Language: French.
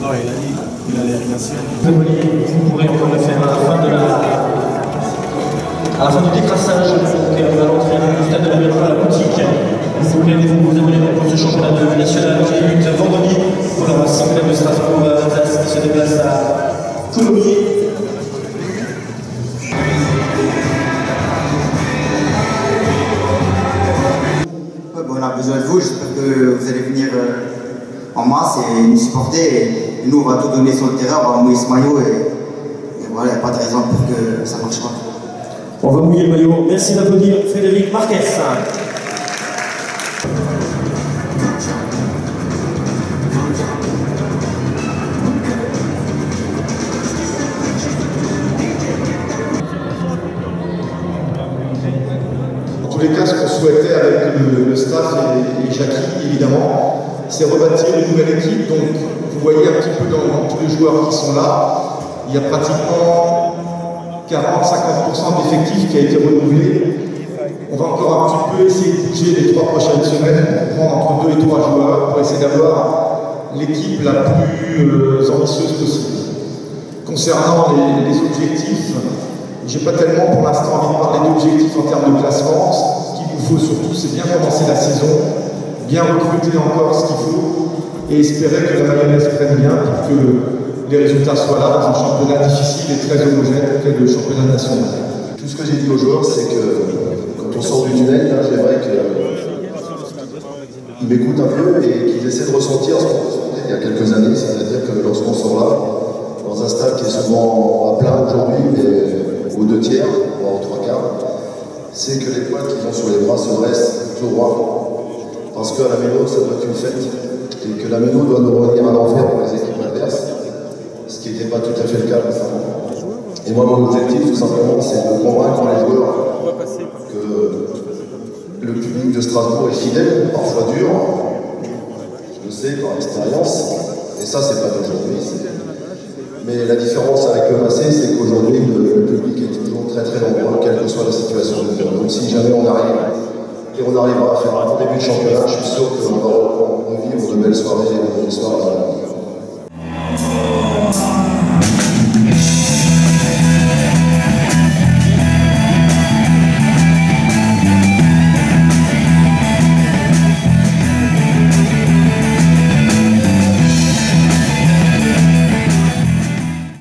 Non, il a dit qu'il allait rien faire. Vous pourrez encore le faire à la fin du décrassage, donc à l'entrée du stade de la Métro à la boutique. S'il vous plaît, vous abonnez pour ce championnat national qui débute vendredi pour la cyclette de Strasbourg qui se déplace à Coulommiers. On a besoin de vous, j'espère que vous allez venir en masse et nous supporter. Et nous, on va tout donner sur le terrain, on va mouiller ce maillot et voilà, il n'y a pas de raison pour que ça ne marche pas. On va mouiller le maillot. Merci d'applaudir Frédéric Marquez. En tous les cas, ce qu'on souhaitait avec le staff et Jackie, évidemment, c'est rebâtir une nouvelle équipe. Donc, vous voyez un petit peu dans tous les joueurs qui sont là, il y a pratiquement 40-50% d'effectifs qui a été renouvelé. On va encore un petit peu essayer de bouger les 3 prochaines semaines pour prendre entre 2 et 3 joueurs pour essayer d'avoir l'équipe la plus ambitieuse possible. Concernant les objectifs, j'ai pas tellement pour l'instant envie de parler d'objectifs en termes de classement. Ce qu'il vous faut surtout, c'est bien commencer la saison, bien recruter encore ce qu'il faut et espérer que la mayonnaise prenne bien pour que les résultats soient là dans un championnat difficile et très homogène qu'est le championnat national. Tout ce que j'ai dit aux joueurs, c'est que quand on sort du tunnel, j'aimerais qu'ils m'écoutent un peu et qu'ils essaient de ressentir ce qu'on ressentait il y a quelques années, c'est-à-dire que lorsqu'on sort là, dans un stade qui est souvent à plein aujourd'hui, mais aux 2 tiers, voire aux 3 quarts, c'est que les points qu'ils ont sur les bras se restent toujours droits. Parce qu'à la Méno, ça doit être une fête, et que la Méno doit nous revenir à l'enfer pour les équipes adverses, ce qui n'était pas tout à fait le cas récemment. Et moi, mon objectif, tout simplement, c'est de convaincre les joueurs que le public de Strasbourg est fidèle, parfois dur, je le sais par expérience, et ça, c'est pas d'aujourd'hui. Mais la différence avec le passé, c'est qu'aujourd'hui, le public est toujours très très nombreux, quelle que soit la situation de terrain. Donc si jamais on arrive, et on arrivera à faire un bon début de championnat, je suis sûr qu'on va revivre de belles soirées et de belles soirées.